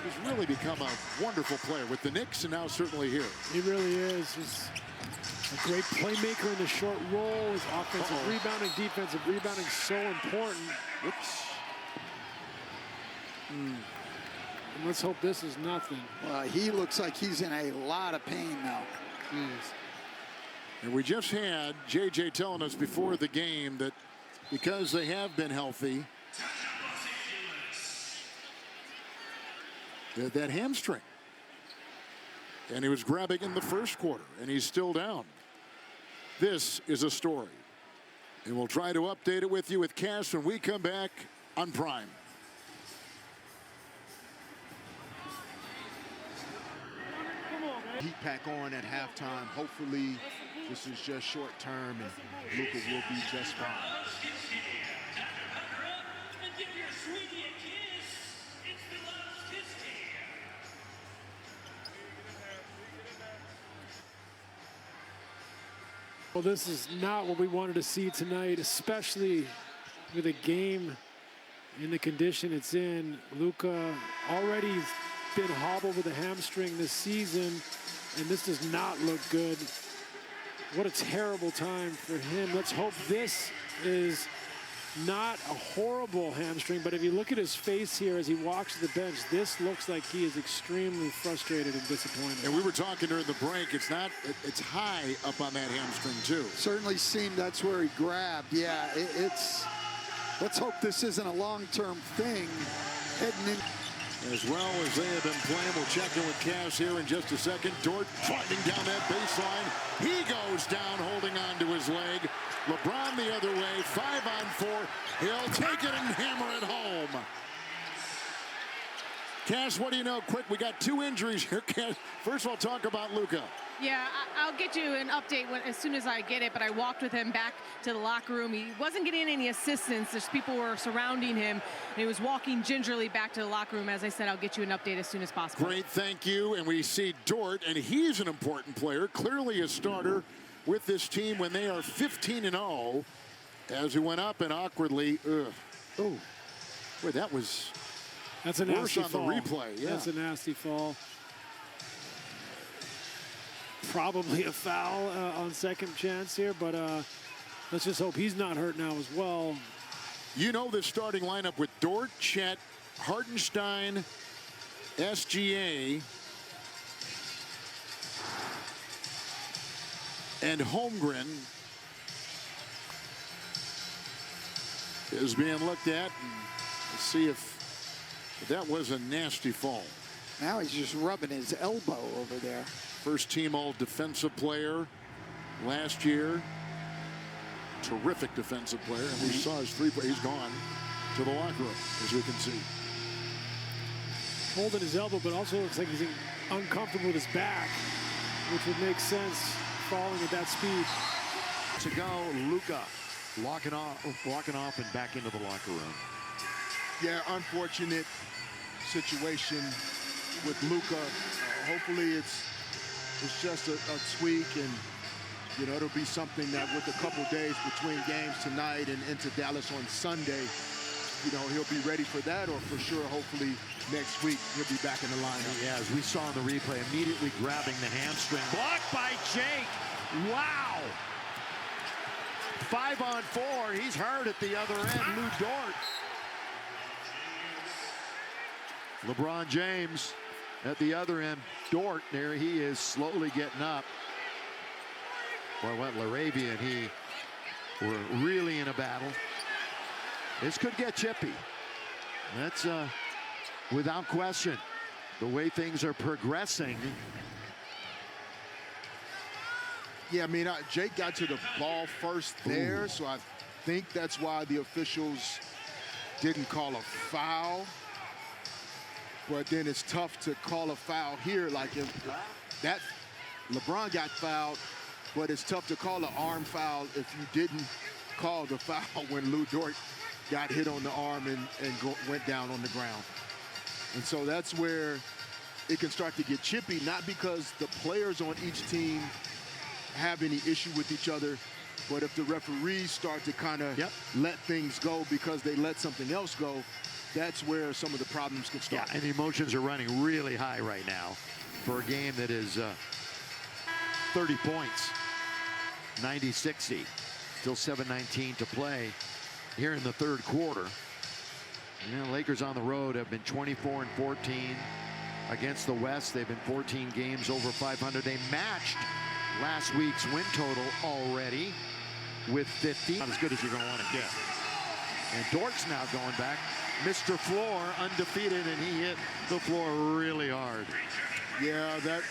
He's really become a wonderful player with the Knicks and now certainly here. He really is. He's a great playmaker in the short roll. His offensive rebounding, defensive rebounding, so important. Whoops. And let's hope this is nothing. He looks like he's in a lot of pain now. And we just had JJ telling us before the game that because they have been healthy, that hamstring. And he was grabbing in the first quarter, and he's still down. This is a story. And we'll try to update it with you with Cass when we come back on Prime. Heat pack on at halftime. Hopefully, this is just short term, and Luka will be just fine. Well, this is not what we wanted to see tonight, especially with a game in the condition it's in. Luka already been hobbled with a hamstring this season, and this does not look good. What a terrible time for him. Let's hope this is not a horrible hamstring, but if you look at his face here as he walks to the bench, this looks like he is extremely frustrated and disappointed. And we were talking during the break, it's high up on that hamstring too. Certainly seemed that's where he grabbed. Yeah, let's hope this isn't a long-term thing heading in. As well as they have been playing, we'll check in with Cass here in just a second. Dort driving down that baseline. He goes down holding on to his leg. LeBron the other way, 5-on-4. He'll take it and hammer it home. Cass, what do you know? Quick, we got 2 injuries here. Cass, first of all, talk about Luka. Yeah, I'll get you an update as soon as I get it, but I walked with him back to the locker room. He wasn't getting any assistance. There's people were surrounding him, and he was walking gingerly back to the locker room. As I said, I'll get you an update as soon as possible. Great, thank you. And we see Dort, and he's an important player, clearly a starter with this team when they are 15-0, as he went up and awkwardly, boy, that's a nasty worse on fall. The replay. Yeah. That's a nasty fall. Probably a foul on second chance here, but let's just hope he's not hurt now as well. You know the starting lineup with Dort, Chet, Hartenstein, SGA, and Holmgren is being looked at. And let's see if that was a nasty fall. Now he's just rubbing his elbow over there. First team all defensive player last year. Terrific defensive player. And we saw his three-point. He's gone to the locker room, as we can see. Holding his elbow, but also looks like he's uncomfortable with his back, which would make sense falling at that speed. To go, Luka walking off and back into the locker room. Yeah, unfortunate situation with Luka. Hopefully it's just a tweak, and you know it'll be something that with a couple days between games tonight and into Dallas on Sunday, you know he'll be ready for that, or for sure hopefully next week he'll be back in the lineup. Yeah, as we saw in the replay, immediately grabbing the hamstring. Blocked by Jake. Wow. 5-on-4. He's hurt at the other end. Lou Dort. LeBron James at the other end. Dort, there he is, slowly getting up. Boy, what LaRavia and he were really in a battle. This could get chippy. That's without question the way things are progressing. Yeah, I mean, Jake got to the ball first there, so I think that's why the officials didn't call a foul. But then it's tough to call a foul here. Like if that LeBron got fouled, but it's tough to call an arm foul if you didn't call the foul when Lou Dort got hit on the arm and went down on the ground. And so that's where it can start to get chippy, not because the players on each team have any issue with each other, but if the referees start to kind of let things go because they let something else go, that's where some of the problems can start. Yeah, and the emotions are running really high right now for a game that is 30 points, 90-60. Still 7:19 to play here in the third quarter. You know, Lakers on the road have been 24-14 against the West. They've been 14 games over 500. They matched last week's win total already with 50. Not as good as you're going to want to get. And Dort's now going back. Mr. Floor undefeated, and he hit the floor really hard. Yeah, that